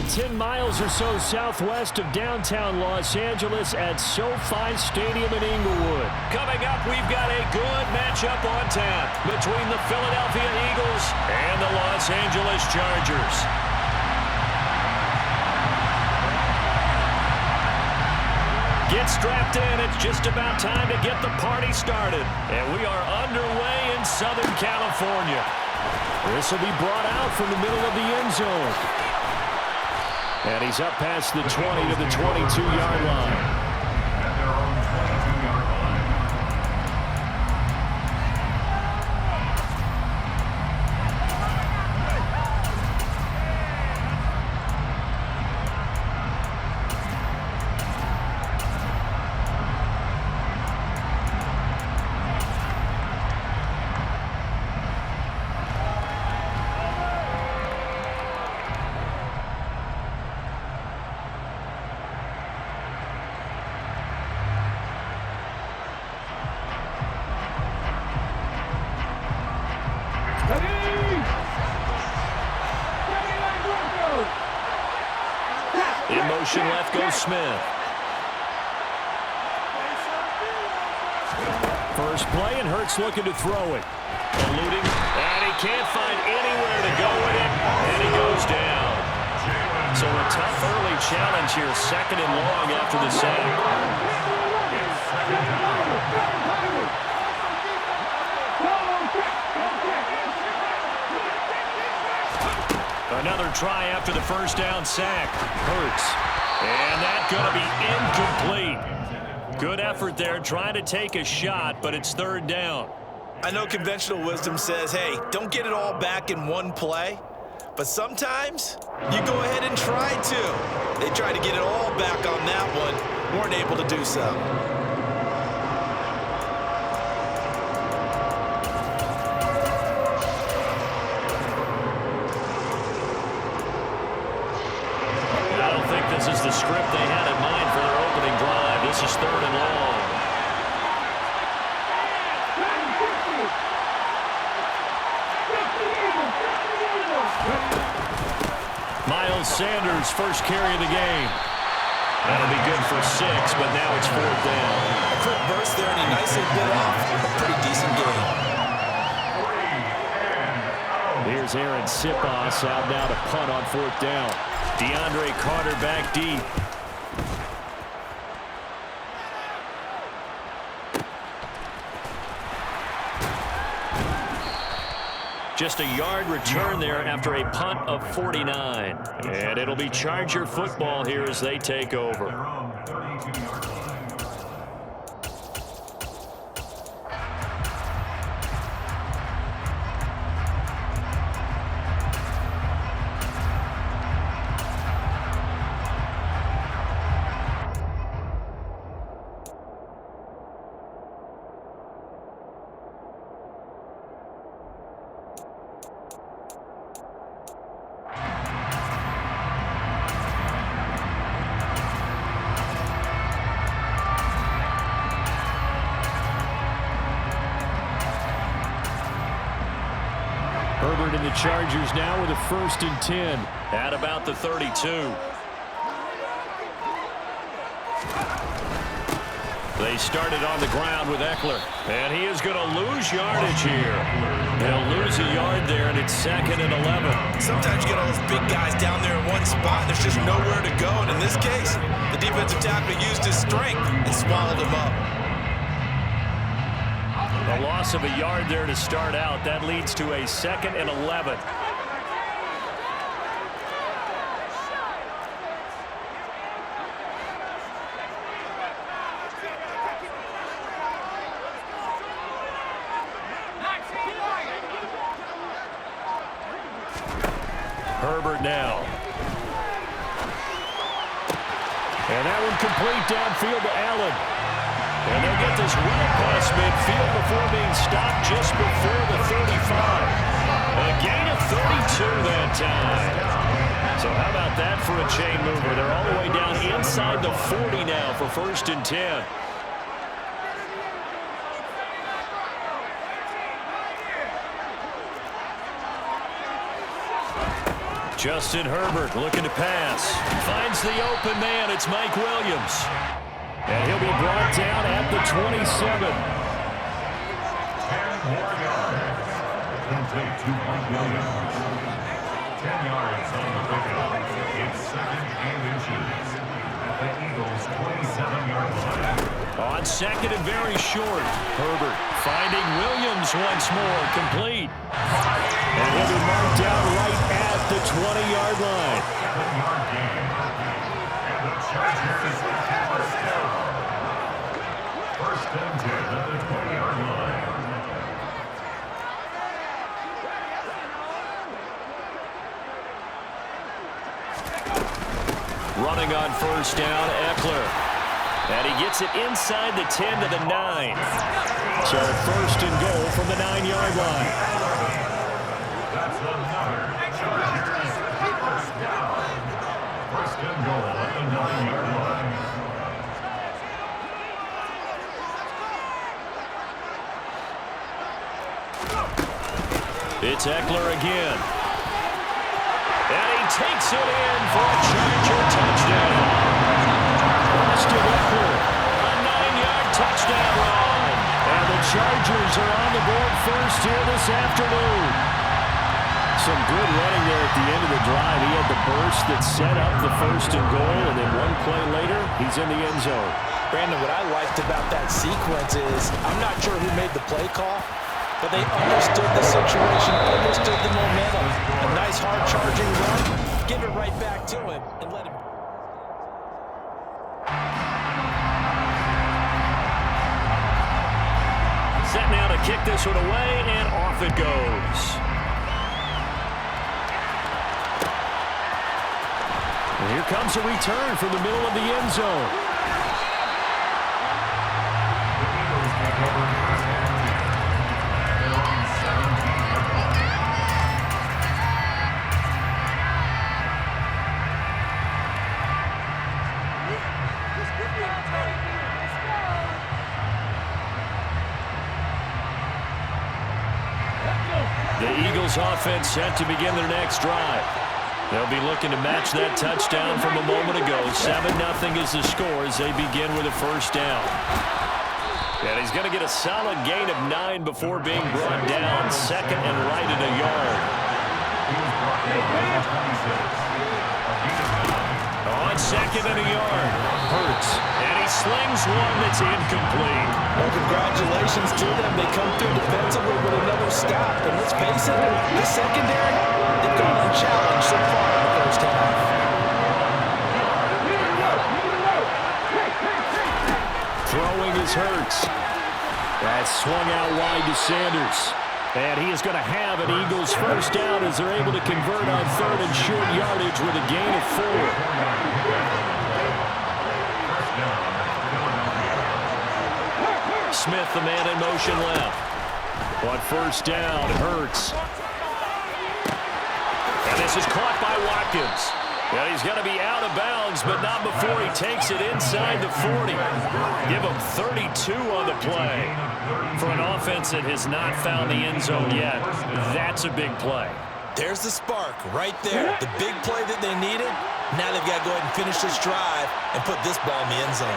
10 miles or so southwest of downtown Los Angeles at SoFi Stadium in Inglewood. Coming up, we've got a good matchup on tap between the Philadelphia Eagles and the Los Angeles Chargers. Get strapped in. It's just about time to get the party started. And we are underway in Southern California. This will be brought out from the middle of the end zone. And he's up past the 20 to the 22-yard line. In motion left goes Smith. First play, and Hurts looking to throw it. Eluding, and he can't find anywhere to go with it, and he goes down. So a tough early challenge here, 2nd and long after the sack. Another try after the first down sack. Hurts. And that's going to be incomplete. Good effort there, trying to take a shot, but it's 3rd down. I know conventional wisdom says, hey, don't get it all back in one play. But sometimes you go ahead and try to. They tried to get it all back on that one. Weren't able to do so. This is the script they had in mind for their opening drive. This is 3rd and long. Miles Sanders, first carry of the game. That'll be good for 6, but now it's 4th down. A quick burst there, and he nicely bit off a pretty decent game. Here's Aaron Siposs out now to punt on 4th down. DeAndre Carter back deep. Just a yard return there after a punt of 49. And it'll be Charger football here as they take over. Herbert and the Chargers now with a 1st and 10. At about the 32. They started on the ground with Eckler. And he is going to lose yardage here. They'll lose a yard there, and it's 2nd and 11. Sometimes you get all those big guys down there in one spot, and there's just nowhere to go. And in this case, the defensive tackle used his strength and swallowed him up. A loss of a yard there to start out. That leads to a 2nd and 11. Herbert now. And that one complete downfield to Allen. And they'll get this well past midfield before being stopped just before the 35. A gain of 32 that time. So how about that for a chain mover? They're all the way down inside the 40 now for 1st and 10. Justin Herbert looking to pass. Finds the open man. It's Mike Williams. And he'll be brought down at the 27. 10 more yards. Complete to Mike Williams. 10 yards on the pickup. It's 2nd and inches at the Eagles' 27-yard line. On 2nd and very short. Herbert finding Williams once more. Complete. And he'll be marked down right at the 20-yard line. 7-yard gain. And the Chargers have first down. 1st and 10 at the 20-yard line. Running on 1st down, Eckler. And he gets it inside the 10 to the 9. So 1st and goal from the 9-yard line. That's another Chargers first down. 1st and goal at the 9-yard line. It's Eckler again. And he takes it in for a Charger touchdown. Austin Eckler. A 9-yard touchdown run. And the Chargers are on the board first here this afternoon. Some good running there at the end of the drive. He had the burst that set up the 1st and goal, and then one play later, he's in the end zone. Brandon, what I liked about that sequence is I'm not sure who made the play call, but they understood the situation, understood the momentum. A nice hard-charging run. Give it right back to him and let him. Set now to kick this one away, and off it goes. And here comes a return from the middle of the end zone. The Eagles offense set to begin their next drive. They'll be looking to match that touchdown from a moment ago. 7-0 is the score as they begin with a 1st down. And he's going to get a solid gain of 9 before being brought down. 2nd and right at a yard. On 2nd and a yard. Hurts. And he slings one that's incomplete. Well, congratulations to them. They come through defensively with another stop. And let's face it, the secondary, they've gone unchallenged so far in the 1st half. Throwing is Hurts. That's swung out wide to Sanders. And he is going to have an Eagles 1st down as they're able to convert on 3rd and short yardage with a gain of 4. Smith, the man in motion left. On 1st down, Hurts. And this is caught by Watkins. Well, he's going to be out of bounds, but not before he takes it inside the 40. Give him 32 on the play. For an offense that has not found the end zone yet, that's a big play. There's the spark right there. The big play that they needed. Now they've got to go ahead and finish this drive and put this ball in the end zone.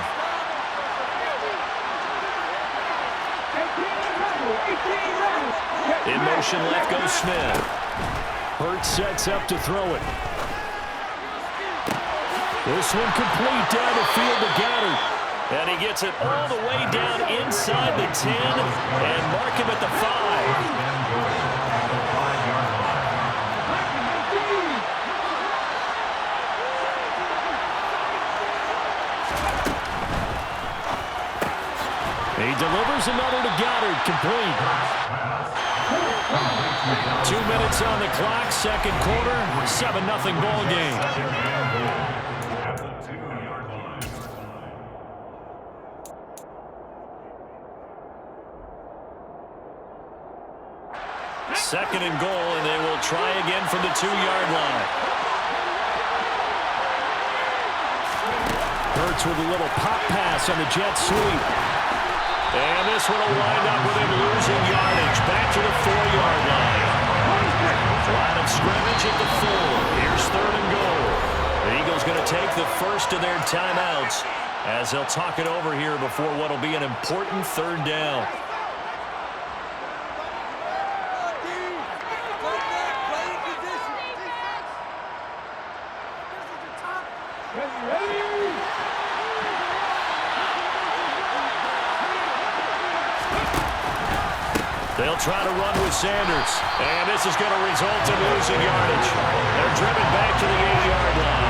In motion left goes Smith. Hurts sets up to throw it. This one complete down the field to Goddard. And he gets it all the way down inside the 10 and mark him at the 5. He delivers another to Goddard, complete. 2 minutes on the clock, 2nd quarter, 7-0 ball game. 2nd and goal, and they will try again from the 2-yard line. Hurts with a little pop pass on the jet sweep. And this one will wind up with him losing yardage back to the 4-yard line. Line of scrimmage at the 4. Here's going to take the first of their timeouts as they'll talk it over here before what will be an important third down. They'll try to run with Sanders, and this is going to result in losing yardage. They're driven back to the 8-yard line.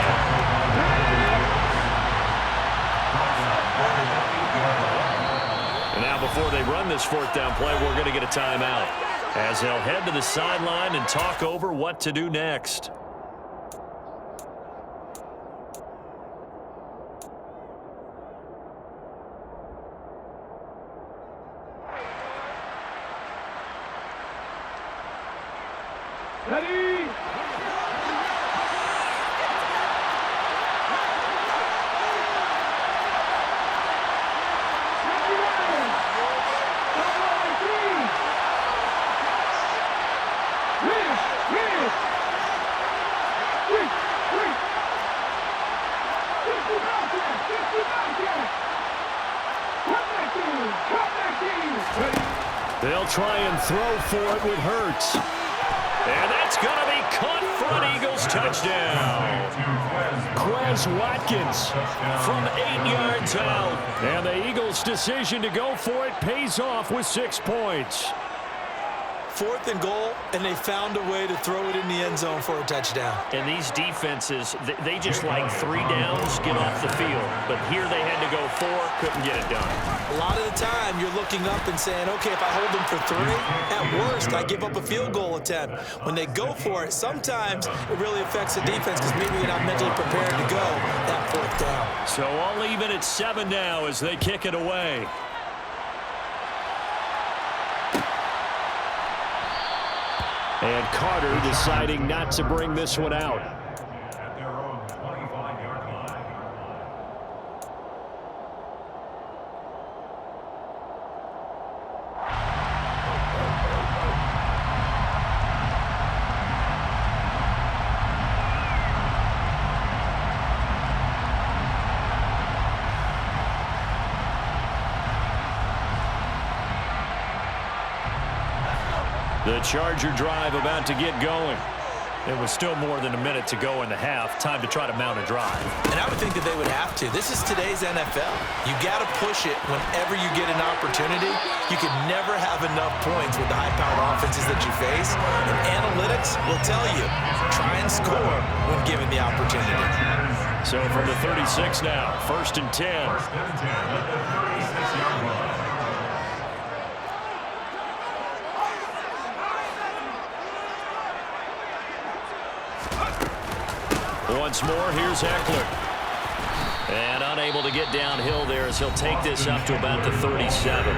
And now before they run this fourth down play, we're going to get a timeout as they'll head to the sideline and talk over what to do next. Ready? They'll try and throw for it with Hurts. And that's going to be caught for an Eagles touchdown. Quez Watkins from 8 yards out. And the Eagles' decision to go for it pays off with 6 points. 4th and goal, and they found a way to throw it in the end zone for a touchdown. And these defenses, they just like 3 downs, get off the field. But here they had to go 4, couldn't get it done. A lot of the time, you're looking up and saying, okay, if I hold them for 3, at worst, I give up a field goal attempt. When they go for it, sometimes it really affects the defense because maybe you're not mentally prepared to go that 4th down. So all even at 7 now as they kick it away. And Carter deciding not to bring this one out. At their own 25-yard line. The Charger drive about to get going. There was still more than a minute to go in the half. Time to try to mount a drive. And I would think that they would have to. This is today's NFL. You got to push it whenever you get an opportunity. You can never have enough points with the high-powered offenses that you face. And analytics will tell you, try and score when given the opportunity. So from the 36 now, 1st and 10. 1st and 10 at the 36-yard line. Once more, here's Eckler. And unable to get downhill there as he'll take this up to about the 37.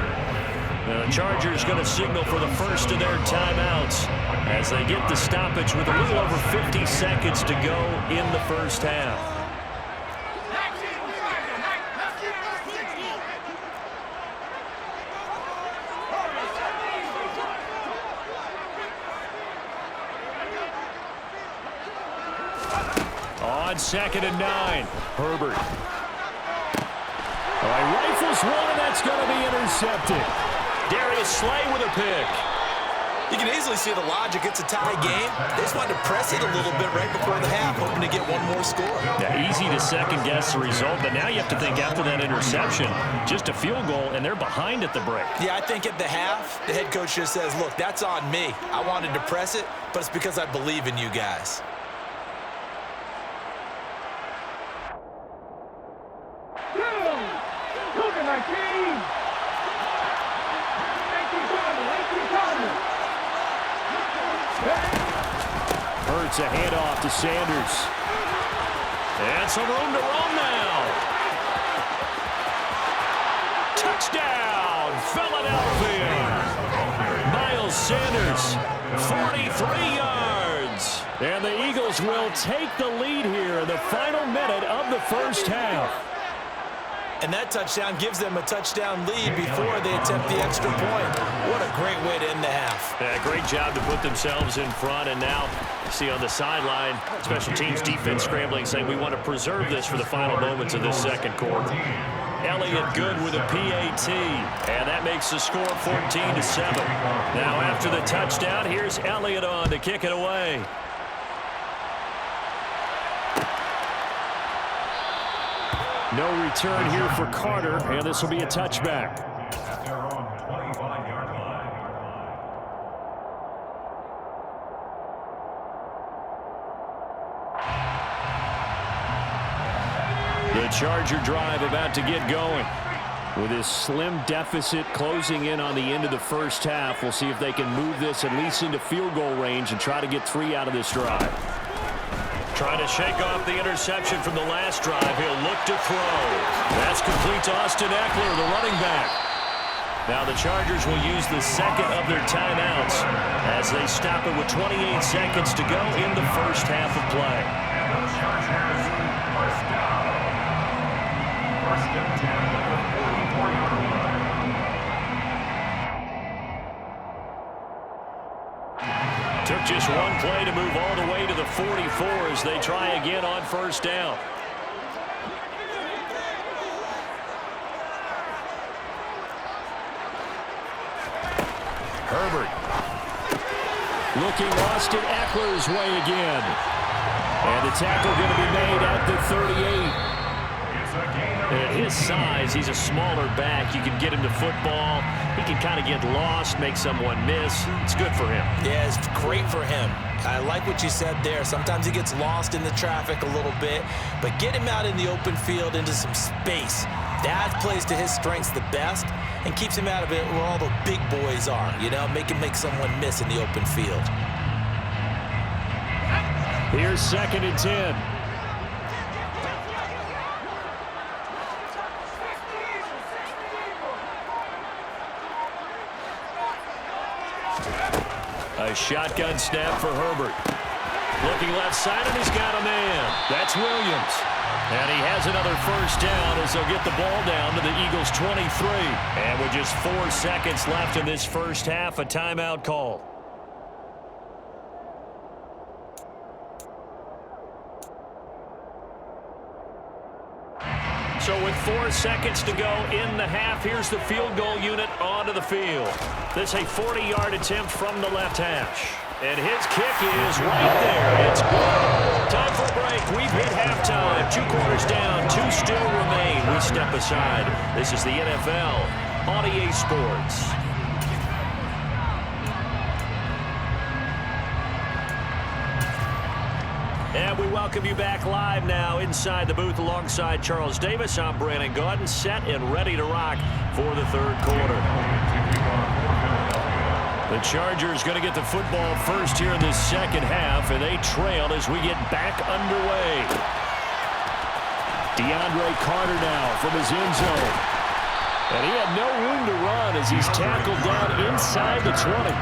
The Chargers going to signal for the first of their timeouts as they get the stoppage with a little over 50 seconds to go in the first half. On 2nd and 9, Herbert. Rifles one, that's going to be intercepted. Darius Slay with a pick. You can easily see the logic. It's a tie game. They just wanted to press it a little bit right before the half, hoping to get one more score. Yeah, easy to second-guess the result, but now you have to think after that interception, just a field goal, and they're behind at the break. Yeah, I think at the half, the head coach just says, look, that's on me. I wanted to press it, but it's because I believe in you guys. Hurts a handoff to Sanders. And some room to run now. Touchdown, Philadelphia. Miles Sanders, 43 yards. And the Eagles will take the lead here in the final minute of the first half. And that touchdown gives them a touchdown lead before they attempt the extra point. What a great way to end the half. Yeah, great job to put themselves in front. And now, see on the sideline, special teams defense scrambling, saying we want to preserve this for the final moments of this second quarter. Elliott good with a PAT. And that makes the score 14-7. Now after the touchdown, here's Elliott on to kick it away. No return here for Carter, and this will be a touchback. At their own 25-yard line. The Charger drive about to get going. With this slim deficit closing in on the end of the first half, we'll see if they can move this at least into field goal range and try to get 3 out of this drive. Trying to shake off the interception from the last drive. He'll look to throw. That's complete to Austin Ekeler, the running back. Now the Chargers will use the second of their timeouts as they stop it with 28 seconds to go in the first half of play. And the Chargers first down. First and 10 at the 44-yard line. Took just one play to move all the way to the 44 as they try again on first down. Herbert. Looking Austin Ekeler's way again. And the tackle going to be made at the 38. At his size, he's a smaller back. You can get him to football. He can kind of get lost, make someone miss. It's good for him. Yeah, it's great for him. I like what you said there. Sometimes he gets lost in the traffic a little bit, but get him out in the open field into some space. That plays to his strengths the best and keeps him out of it where all the big boys are, you know, make someone miss in the open field. Here's 2nd and 10. A shotgun snap for Herbert. Looking left side, and he's got a man. That's Williams. And he has another first down as they'll get the ball down to the Eagles' 23. And with just 4 seconds left in this first half, a timeout call. So with 4 seconds to go in the half, here's the field goal unit onto the field. This a 40-yard attempt from the left hash. And his kick is right there. It's good. Time for a break. We've hit halftime. 2 quarters down. 2 still remain. We step aside. This is the NFL on EA Sports. And we welcome you back live now inside the booth alongside Charles Davis. I'm Brandon Gaudin, set and ready to rock for the third quarter. The Chargers going to get the football first here in this second half, and they trail as we get back underway. DeAndre Carter now from his end zone. And he had no room to run as he's tackled down inside the 20.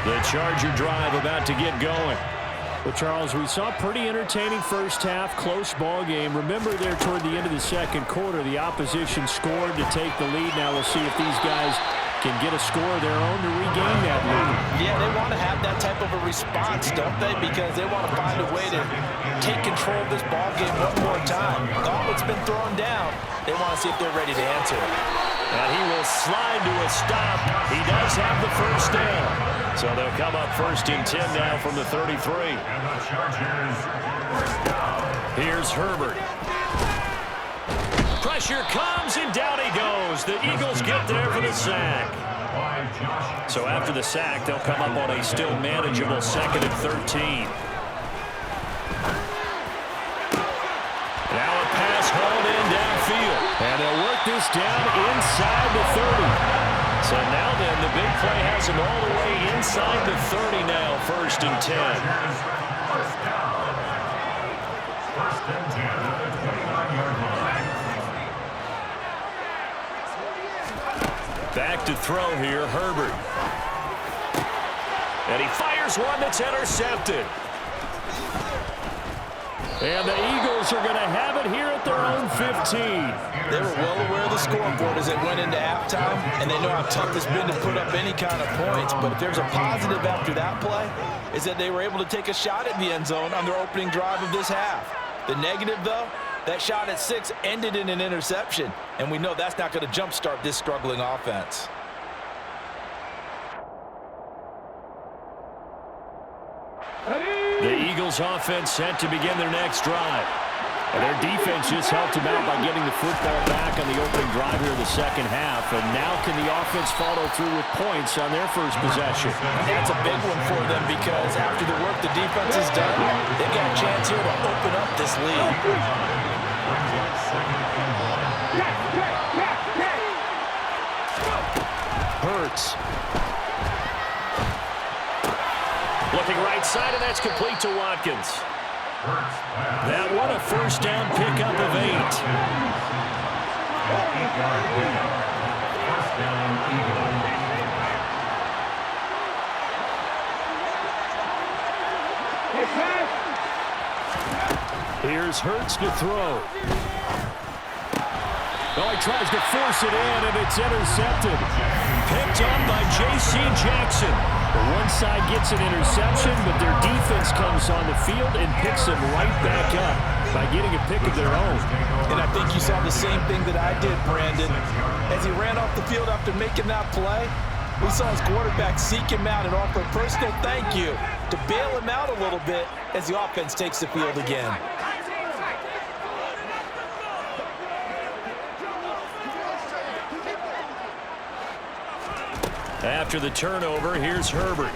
The Charger drive about to get going. Well, Charles, we saw a pretty entertaining first half, close ball game. Remember there toward the end of the second quarter, the opposition scored to take the lead. Now we'll see if these guys can get a score of their own to regain that lead. Yeah, they want to have that type of a response, don't they? Because they want to find a way to take control of this ball game one more time. Gauntlet's been thrown down. They want to see if they're ready to answer it. And he will slide to a stop. He does have the first down. So they'll come up 1st and 10 now from the 33. And the Chargers first down. Here's Herbert. Pressure comes, and down he goes. The Eagles get there for the sack. So after the sack, they'll come up on a still manageable 2nd and 13. Now a pass hauled in downfield. And they'll work this down inside the 30. So now then, the big play has him all the way inside the 30 now, 1st and 10. First down. 1st and 10 at the 29-yard line. Back to throw here, Herbert. And he fires one that's intercepted. And the Eagles are going to have it here at their own 15. They were well aware of the scoreboard as they went into halftime, and they know how tough it's been to put up any kind of points. But if there's a positive after that play, is that they were able to take a shot at the end zone on their opening drive of this half. The negative, though, that shot at 6 ended in an interception, and we know that's not going to jumpstart this struggling offense. The Eagles offense set to begin their next drive. And their defense just helped them out by getting the football back on the opening drive here in the second half. And now can the offense follow through with points on their first possession? That's a big one for them because after the work the defense has done, they've got a chance here to open up this lead. Hurts. Looking right side, and that's complete to Watkins. That one a first down pickup of 8. 8-yard pickup. First down, Eagles. Here's Hurts to throw. Oh, he tries to force it in, and it's intercepted. Picked up by J.C. Jackson. The one side gets an interception, but their defense comes on the field and picks them right back up by getting a pick of their own. And I think you saw the same thing that I did, Brandon. As he ran off the field after making that play, we saw his quarterback seek him out and offer a personal thank you to bail him out a little bit as the offense takes the field again. After the turnover, here's Herbert.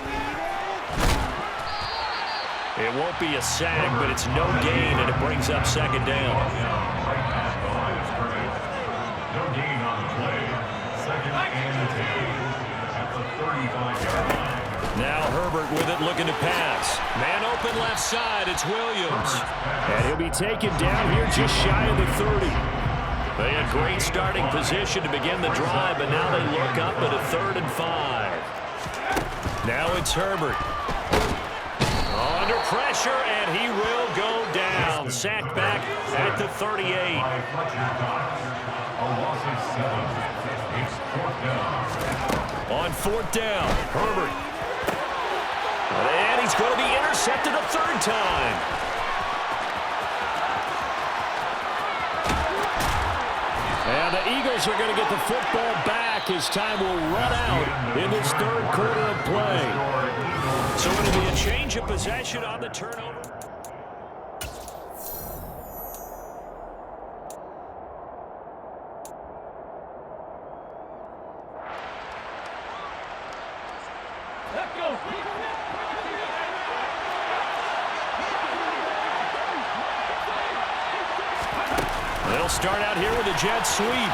It won't be a sack, but it's no gain, and it brings up second down. No gain on the play. Second and 10 at the 35-yard line. Now Herbert with it, looking to pass. Man open left side, it's Williams. And he'll be taken down here just shy of the 30. They had great starting position to begin the drive, but now they look up at a 3rd and 5. Now it's Herbert. Under pressure, and he will go down. Sacked back at the 38. A loss of 7. It's 4th down. On 4th down, Herbert. And he's going to be intercepted a 3rd time. And the Eagles are going to get the football back as time will run out in this 3rd quarter of play. So it'll be a change of possession on the turnover. Let's go. They'll start out here with a jet sweep.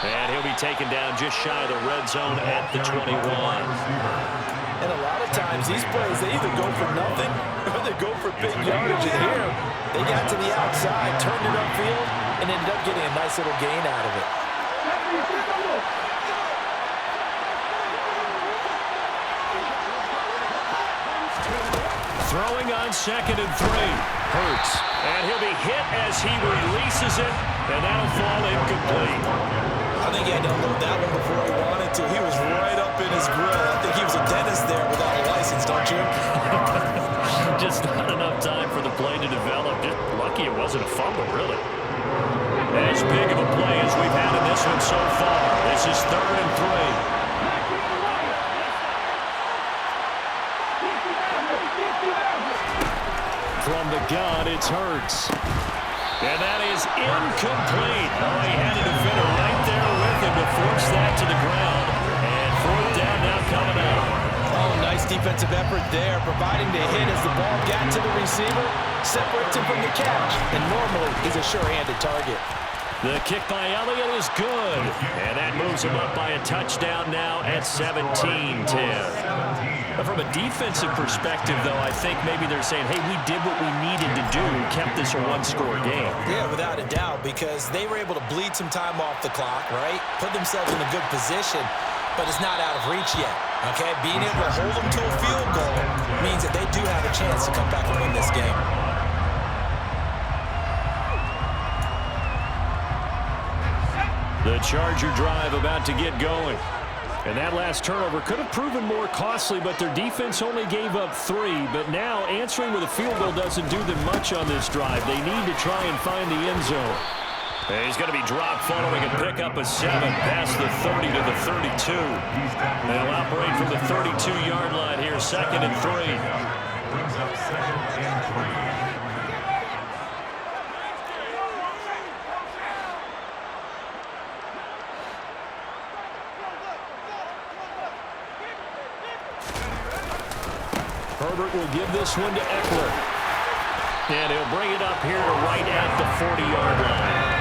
And he'll be taken down just shy of the red zone at the 21. And a lot of times, these plays, they either go for nothing or they go for big yardage. And here, they got to the outside, turned it upfield, and ended up getting a nice little gain out of it. Throwing on 2nd and 3. Hurts. And he'll be hit as he releases it, and that'll fall incomplete. I think he had to unload that one before he wanted to. He was right up in his grill. I think he was a dentist there without a license, don't you? Just not enough time for the play to develop. Just lucky it wasn't a fumble, really. As big of a play as we've had in this one so far. This is 3rd and 3. From the gun, it's Hurts. And that is incomplete. Oh, he had a defender right there with him to force that to the ground. And 4th down now coming up. Oh, nice defensive effort there, providing the hit as the ball got to the receiver, separates him from the catch, and normally he's a sure-handed target. The kick by Elliott is good. And that moves him up by a touchdown now at 17-10. From a defensive perspective, though, I think maybe they're saying, hey, we did what we needed to do, kept this a one-score game. Yeah, without a doubt, because they were able to bleed some time off the clock, right? Put themselves in a good position, but it's not out of reach yet. Okay, being able to hold them to a field goal means that they do have a chance to come back and win this game. The Charger drive about to get going. And that last turnover could have proven more costly, but their defense only gave up 3. But now answering with a field goal doesn't do them much on this drive. They need to try and find the end zone. He's going to be dropped following a pickup of 7 past the 30 to the 32. They'll operate from the 32-yard line here, 2nd and 3. Brings up 2nd and 3. Herbert will give this one to Eckler. And he'll bring it up here to right at the 40-yard line.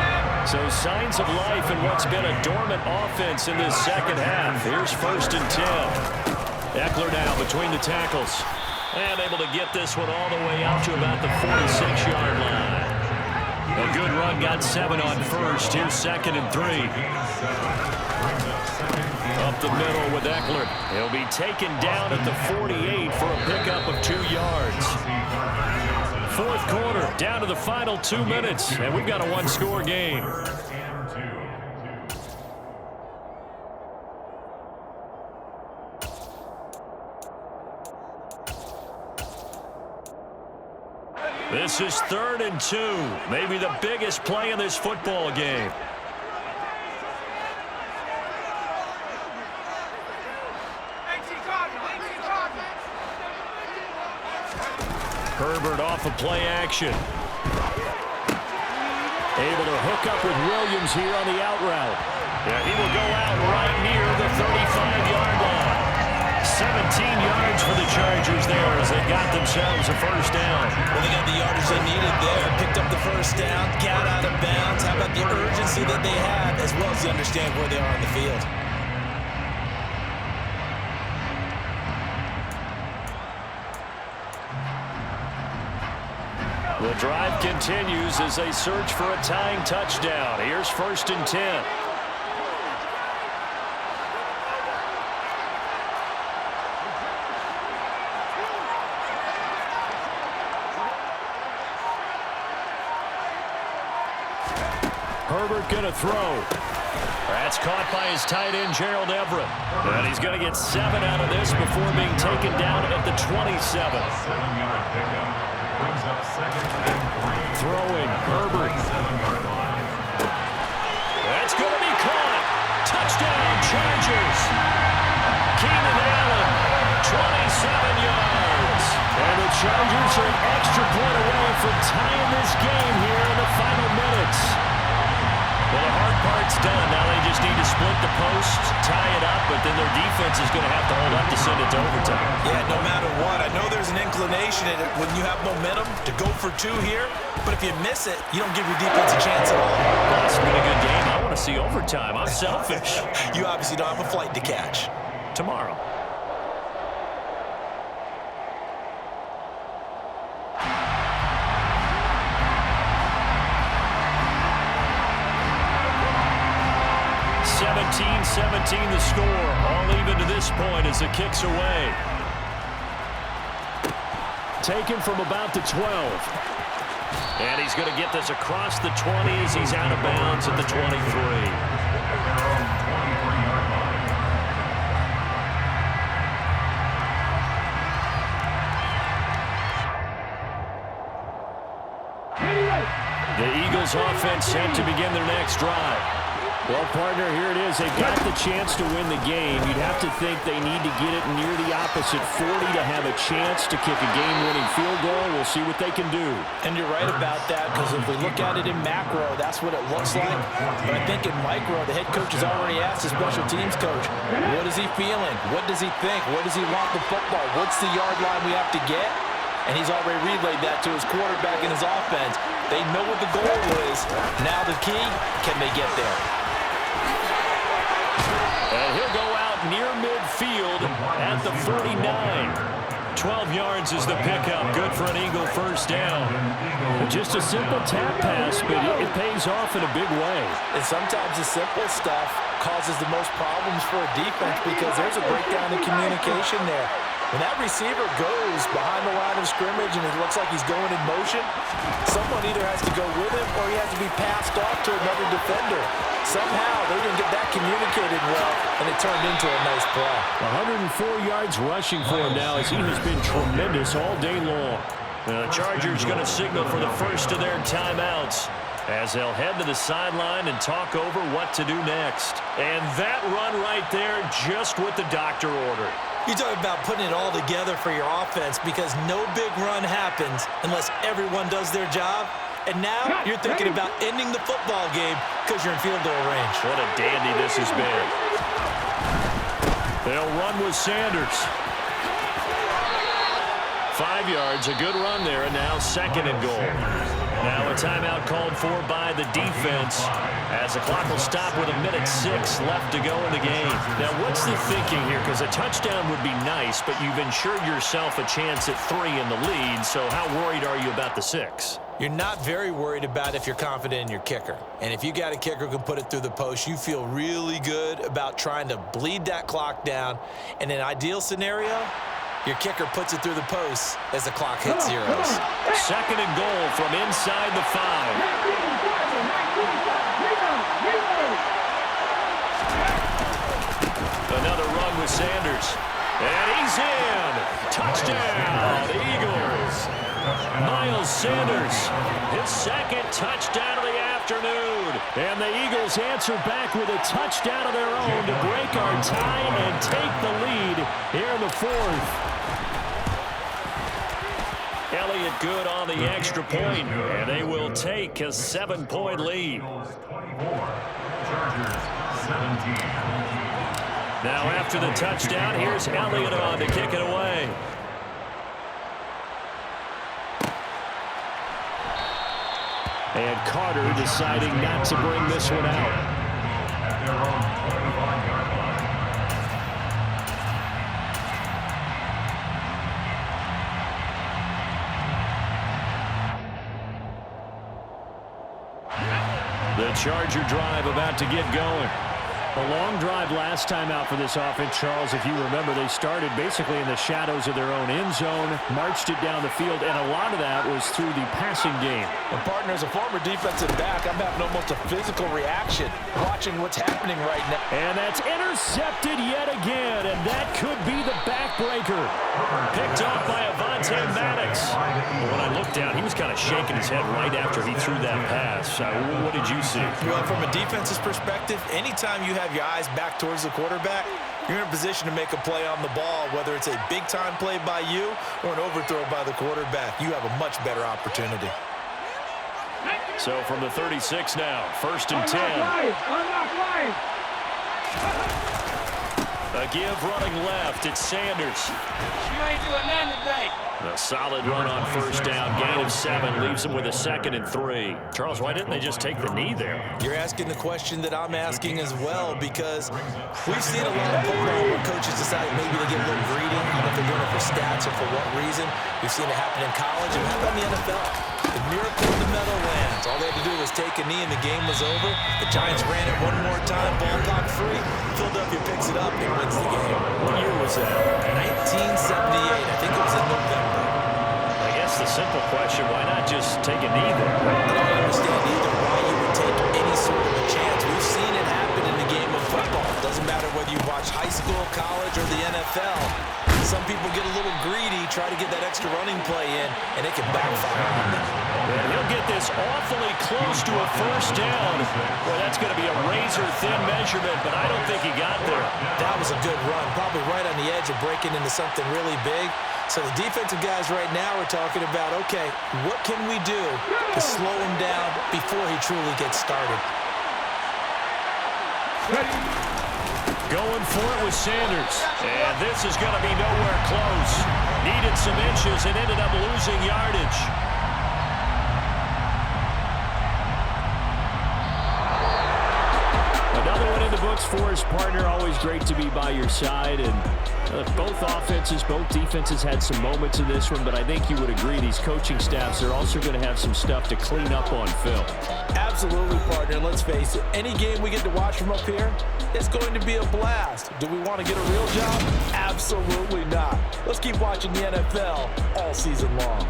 So signs of life in what's been a dormant offense in this second half. Here's 1st and 10. Eckler now between the tackles. And able to get this one all the way out to about the 46-yard line. A good run, got 7 on 1st. Here's 2nd and 3. Up the middle with Eckler. He'll be taken down at the 48 for a pickup of 2 yards. 4th quarter, down to the final 2 minutes, and we've got a 1-score game. This is 3rd and 2, maybe the biggest play in this football game. Herbert off of play action. Able to hook up with Williams here on the out route. Yeah, he will go out right near the 35-yard line. 17 yards for the Chargers there as they got themselves a 1st down. Well, they got the yardage they needed there. Picked up the 1st down, got out of bounds. How about the urgency that they have, as well as they understand where they are on the field? The drive continues as they search for a tying touchdown. Here's 1st and 10. Herbert gonna throw. That's caught by his tight end, Gerald Everett. And he's going to get 7 out of this before being taken down at the 27. 7-yard pickup. Brings up 2nd and 3. Throwing, Herbert. 7-yard line. That's going to be caught. Touchdown, Chargers. Keenan Allen, 27 yards. And the Chargers are an extra point away from tying this game here in the final minutes. Well, the hard part's done. Now they just need to split the post, tie it up, but then their defense is going to have to hold up to send it to overtime. Yeah, no matter what. I know there's an inclination in it when you have momentum to go for 2 here, but if you miss it, you don't give your defense a chance at all. Well, it's been a good game. I want to see overtime. I'm selfish. You obviously don't have a flight to catch. Tomorrow. (17-17) the score. All even to this point as the kick's away. Taken from about the 12. And he's going to get this across the 20 as he's out of bounds at the 23. The Eagles offense set to begin their next drive. Well, partner, here it is. They've got the chance to win the game. You'd have to think they need to get it near the opposite 40 to have a chance to kick a game-winning field goal. We'll see what they can do. And you're right about that, because if we look at it in macro, that's what it looks like. But I think in micro, the head coach has already asked the special teams coach, what is he feeling? What does he think? Where does he want the football? What's the yard line we have to get? And he's already relayed that to his quarterback and his offense. They know what the goal is. Now the key, can they get there? And he'll go out near midfield at the 49. 12 yards is the pickup. Good for an Eagle first down. Just a simple tap pass, but it pays off in a big way. And sometimes the simple stuff causes the most problems for a defense because there's a breakdown in communication there. When that receiver goes behind the line of scrimmage and it looks like he's going in motion, someone either has to go with him or he has to be passed off to another defender. Somehow they didn't get that communicated well, and it turned into a nice play. 104 yards rushing for him now as he has been tremendous all day long. The Chargers going to signal for the first of their timeouts as they'll head to the sideline and talk over what to do next. And that run right there, just what the doctor ordered. You talk about putting it all together for your offense because no big run happens unless everyone does their job. And now you're thinking about ending the football game because you're in field goal range. What a dandy this has been. They'll run with Sanders. 5 yards, a good run there, and now 2nd and goal. Now a timeout called for by the defense as the clock will stop with 1:06 left to go in the game. Now what's the thinking here? Because a touchdown would be nice, but you've ensured yourself a chance at 3 in the lead, so how worried are you about the 6? You're not very worried about if you're confident in your kicker. And if you got a kicker who can put it through the post, you feel really good about trying to bleed that clock down. In an ideal scenario, your kicker puts it through the post as the clock hits zeros. 2nd and goal from inside the 5. Another run with Sanders. And he's in. Touchdown, Eagles. Miles Sanders, his 2nd touchdown of the afternoon. And the Eagles answer back with a touchdown of their own to break our tie and take the lead here in the 4th. Elliott good on the extra point, and they will take a 7-point lead. 24, Chargers 17. Now after the touchdown, here's Elliott on to kick it away. And Carter deciding not to bring this one out. At their own 25-yard line. The Charger drive about to get going. A long drive last time out for this offense, Charles. If you remember, they started basically in the shadows of their own end zone, marched it down the field, and a lot of that was through the passing game. And partner, as a former defensive back, I'm having almost a physical reaction watching what's happening right now. And that's intercepted yet again, and that could be the backbreaker. Picked off by Avonte Maddox. When I looked down, he was kind of shaking his head right after he threw that pass. What did you see? Well, from a defense's perspective, anytime you have your eyes back towards the quarterback, you're in a position to make a play on the ball, whether it's a big-time play by you or an overthrow by the quarterback. You have a much better opportunity. So from the 36 now, 1st and 10. A give running left. It's Sanders. You ain't doing nothing today. A solid run on 1st down. Gain of 7 leaves him with a 2nd and 3. Charles, why didn't they just take the knee there? You're asking the question that I'm asking as well, because we've seen a lot of football where coaches decide maybe they get a little greedy. I don't know if they're doing it for stats or for what reason. We've seen it happen in college, and how about in the NFL? The miracle in the Meadowlands. All they had to do was take a knee and the game was over. The Giants ran it one more time, ball got free. Philadelphia picks it up and wins the game. What year was that? 1978. I think it was in November. I guess the simple question, why not just take a knee there? I don't understand either why you would take any sort of a chance. We've seen it happen in the game of football. It doesn't matter whether you watch high school, college, or the NFL. Some people get a little greedy, try to get that extra running play in, and it can backfire on them. And he'll get this awfully close to a 1st down. Boy, that's going to be a razor-thin measurement, but I don't think he got there. That was a good run, probably right on the edge of breaking into something really big. So the defensive guys right now are talking about, okay, what can we do to slow him down before he truly gets started? Going for it with Sanders. And this is going to be nowhere close. Needed some inches and ended up losing yardage. Another one in the books for his partner. Always great to be by your side. And both offenses, both defenses had some moments in this one, but I think you would agree these coaching staffs are also going to have some stuff to clean up on film. Absolutely, partner. Let's face it, any game we get to watch from up here, it's going to be a blast. Do we want to get a real job? Absolutely not. Let's keep watching the NFL all season long.